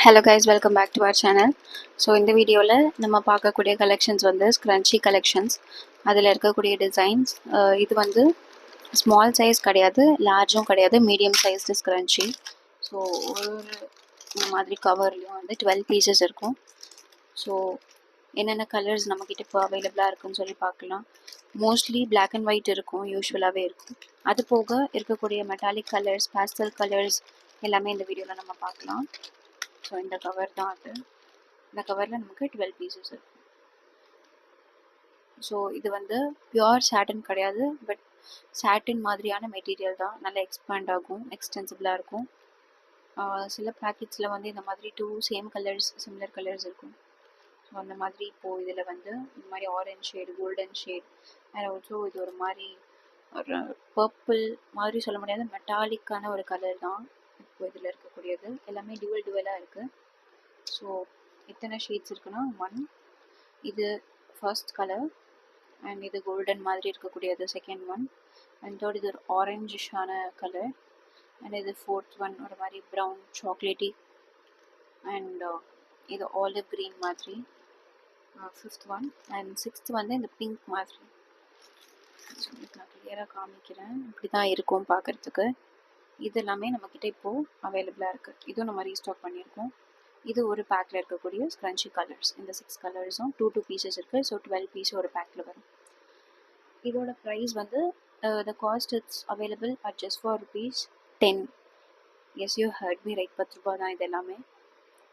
Hello guys, welcome back to our channel. So இந்த வீடியோவில் நம்ம பார்க்கக்கூடிய கலெக்ஷன்ஸ் வந்து ஸ்க்ரன்ச்சி கலெக்ஷன்ஸ். அதில் இருக்கக்கூடிய டிசைன்ஸ் இது வந்து ஸ்மால் சைஸ் கிடையாது, லார்ஜும் கிடையாது, மீடியம் சைஸ்டு ஸ்க்ரன்ச்சி. ஸோ ஒரு இந்த மாதிரி கவர்லேயும் வந்து 12 பீசஸ் இருக்கும். ஸோ என்னென்ன கலர்ஸ் நம்மக்கிட்ட இப்போ அவைலபிளாக இருக்குன்னு சொல்லி பார்க்கலாம். மோஸ்ட்லி பிளாக் அண்ட் ஒயிட் இருக்கும், யூஸ்வலாகவே இருக்கும். அது போக இருக்கக்கூடிய மெட்டாலிக் கலர்ஸ், பேஸ்டல் கலர்ஸ் எல்லாமே இந்த வீடியோவில் நம்ம பார்க்கலாம். ஸோ இந்த கவர் தான் அது. இந்த கவரில் நமக்கு 12 பீசஸ் இருக்கும். ஸோ இது வந்து பியோர் சாட்டின் கிடையாது, பட் சாட்டின் மாதிரியான மெட்டீரியல் தான். நல்லா எக்ஸ்பேண்ட் ஆகும், எக்ஸ்டென்சிபிளாக இருக்கும். சில பேக்கெட்ஸில் வந்து இந்த மாதிரி 2 சேம் கலர்ஸ், சிமிலர் கலர்ஸ் இருக்கும். ஸோ அந்த மாதிரி இப்போது இதில் வந்து இந்த மாதிரி orange shade, golden shade, and also இது ஒரு மாதிரி ஒரு பர்பிள் மாதிரி சொல்ல முடியாது, மெட்டாலிக்கான ஒரு கலர் தான் இப்போ இதில் இருக்கக்கூடியது. எல்லாமே டுவலாக இருக்குது. ஸோ எத்தனை ஷேட்ஸ் இருக்குன்னா 1, இது ஃபர்ஸ்ட் கலர், அண்ட் இது கோல்டன் மாதிரி இருக்கக்கூடியது செகண்ட் ஒன், அண்ட் தேர்ட் இது ஒரு ஆரஞ்சிஷான கலர், அண்ட் இது ஃபோர்த் ஒன் ஒரு மாதிரி ப்ரௌன் சாக்லேட்டி, அண்ட் இது ஆலிவ் க்ரீன் மாதிரி ஃபிஃப்த் ஒன், அண்ட் சிக்ஸ்த் வந்து இந்த பிங்க் மாதிரி. ஸோ நான் கிளியராக காமிக்கிறேன், இப்படி தான் இருக்கும் பார்க்குறதுக்கு. இது எல்லாமே நம்மக்கிட்ட இப்போது அவைலபிளாக இருக்குது. இதுவும் நம்ம ரீஸ்டாக் பண்ணியிருக்கோம். இது ஒரு பேக்கில் இருக்கக்கூடிய ஸ்க்ரன்ச்சி கலர்ஸ். இந்த 6 கலர்ஸும் 2 பீசஸ் இருக்குது. ஸோ 12 பீஸ் ஒரு பேக்கில் வரும். இதோட ப்ரைஸ் வந்து the cost it's available at just for ₹10. Yes, you heard me right, 10 ரூபா தான் இது எல்லாமே.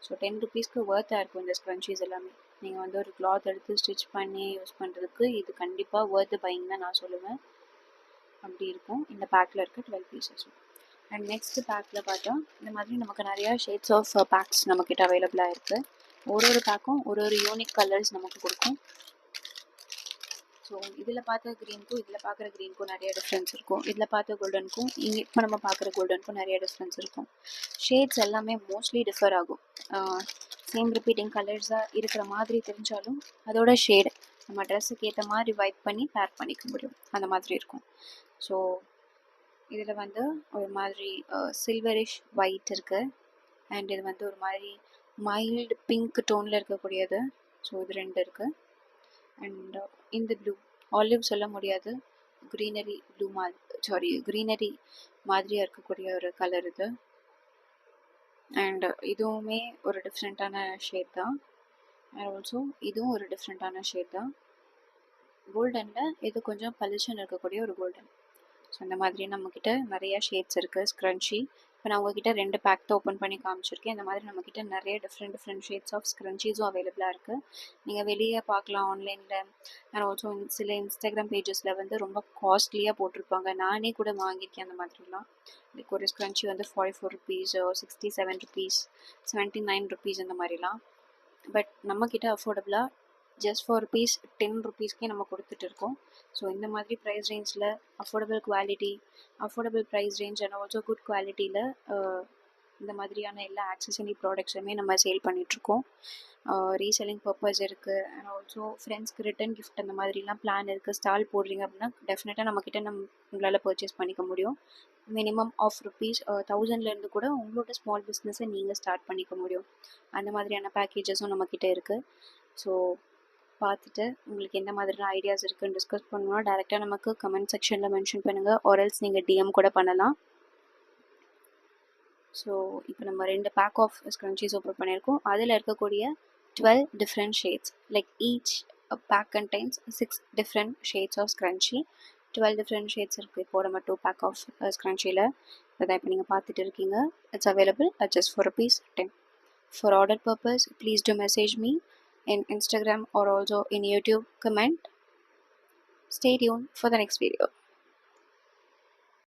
ஸோ 10 ருபீஸ்க்கு ஒர்த்தாக இருக்கும் இந்த ஸ்க்ரன்ச்சீஸ் எல்லாமே. நீங்கள் வந்து ஒரு கிளாத் எடுத்து ஸ்டிச் பண்ணி யூஸ் பண்ணுறதுக்கு இது கண்டிப்பாக ஒர்த் பையிங் தான் நான் சொல்லுவேன். அப்படி இருக்கும் இந்த பேக்கில் இருக்க 12 பீசஸும். அண்ட் நெக்ஸ்ட் பேக்கில் பார்த்தா இந்த மாதிரி நமக்கு நிறையா ஷேட்ஸ் ஆஃப் பேக்ஸ் நம்மக்கிட்ட அவைலபிளாக இருக்குது. ஒரு பேக்கும் ஒரு யூனிக் கலர்ஸ் நமக்கு கொடுக்கும். ஸோ இதில் பார்த்த க்ரீனுக்கும் இதில் பார்க்குற க்ரீனுக்கும் நிறைய டிஃப்ரென்ஸ் இருக்கும். இதில் பார்த்த கோல்டனுக்கும் இங்கே இப்போ நம்ம பார்க்குற கோல்டனுக்கும் நிறைய டிஃப்ரென்ஸ் இருக்கும். ஷேட்ஸ் எல்லாமே மோஸ்ட்லி டிஃபர் ஆகும். சேம் ரிப்பீட்டிங் கலர்ஸாக இருக்கிற மாதிரி தெரிஞ்சாலும் அதோட ஷேடு நம்ம ட்ரெஸ்ஸுக்கு ஏற்ற மாதிரி வைப் பண்ணி பேக் பண்ணிக்க முடியும், அந்த மாதிரி இருக்கும். ஸோ இதில் வந்து ஒரு மாதிரி சில்வரிஷ் ஒயிட் இருக்குது, அண்ட் இது வந்து ஒரு மாதிரி மைல்டு பிங்க் டோனில் இருக்கக்கூடியது. ஸோ இது 2 இருக்குது. அண்ட் இந்த ப்ளூ, ஆலிவ் சொல்ல முடியாது, க்ரீனரி ப்ளூ க்ரீனரி மாதிரியாக இருக்கக்கூடிய ஒரு கலர் இது. அண்ட் இதுவுமே ஒரு டிஃப்ரெண்ட்டான ஷேட் தான். அண்ட் ஆல்சோ இதுவும் ஒரு டிஃப்ரெண்ட்டான ஷேட் தான். கோல்டனில் இது கொஞ்சம் பளிச்சுன்னு இருக்கக்கூடிய ஒரு கோல்டன். ஸோ இந்த மாதிரி நம்மக்கிட்ட நிறையா ஷேட்ஸ் இருக்குது ஸ்க்ரன்ச்சி. இப்போ நான் உங்ககிட்ட 2 பேக் தான் ஓப்பன் பண்ணி காமிச்சிருக்கேன். இந்த மாதிரி நம்மக்கிட்ட நிறைய டிஃப்ரெண்ட் ஷேட்ஸ் ஆஃப் ஸ்க்ரன்ச்சீஸும் அவைலபிளாக இருக்குது. நீங்கள் வெளியே பார்க்கலாம் ஆன்லைனில், அண்ட் ஆல்சோ சில இன்ஸ்டாகிராம் பேஜஸில் வந்து ரொம்ப காஸ்ட்லியாக போட்டிருப்பாங்க. நானே கூட வாங்கியிருக்கேன் அந்த மாதிரிலாம். லைக் ஒரு ஸ்க்ரன்ச்சி வந்து 44 ருபீஸ், 67 ருபீஸ், 79 ருபீஸ் இந்த மாதிரிலாம். பட் நம்மக்கிட்ட அஃபோர்டபுளாக ஜஸ்ட் ஃபார் ₹10 ருபீஸ்க்கே நம்ம கொடுத்துட்டு இருக்கோம். ஸோ இந்த மாதிரி ப்ரைஸ் ரேஞ்சில் affordable quality, affordable price range, and also good குவாலிட்டியில் இந்த மாதிரியான எல்லா ஆக்சசரி ப்ராடக்ட்ஸுமே நம்ம சேல் பண்ணிகிட்ருக்கோம். ரீசெல்லிங் பர்பஸ் இருக்குது, அண்ட் ஆல்சோ ஃப்ரெண்ட்ஸ்க்கு ரிட்டன் கிஃப்ட் அந்த மாதிரிலாம் பிளான் இருக்குது. ஸ்டால் போடுறீங்க அப்படின்னா டெஃபினட்டாக நம்மக்கிட்ட உங்களால் பர்ச்சேஸ் பண்ணிக்க முடியும். மினிமம் ஆஃப் ₹1000 கூட உங்களோட ஸ்மால் பிஸ்னஸை நீங்கள் ஸ்டார்ட் பண்ணிக்க முடியும். அந்த மாதிரியான பேக்கேஜஸும் நம்மக்கிட்ட இருக்குது. ஸோ பார்த்துட்டு உங்களுக்கு எந்த மாதிரிலாம் ஐடியாஸ் இருக்குன்னு டிஸ்கஸ் பண்ணணும்னா டேரெக்டாக நமக்கு கமெண்ட் செக்ஷனில் மென்ஷன் பண்ணுங்கள், ஆர்எல்ஸ் நீங்கள் டிஎம் கூட பண்ணலாம். ஸோ இப்போ நம்ம 2 பேக் ஆஃப் ஸ்க்ரன்ச்சீஸ் ஓப்பன் பண்ணியிருக்கோம். அதில் இருக்கக்கூடிய 12 different shades, like each pack contains 6 different shades of scrunchie. 12 different shades இருக்குது இப்போ நம்ம 2 பேக் ஆஃப் ஸ்க்ரன்ச்சியில். அதான் இப்போ நீங்கள் பார்த்துட்டு இருக்கீங்க. It's available at just for ₹10. For order purpose, please do message me in Instagram or also in YouTube comment. Stay tuned for the next video.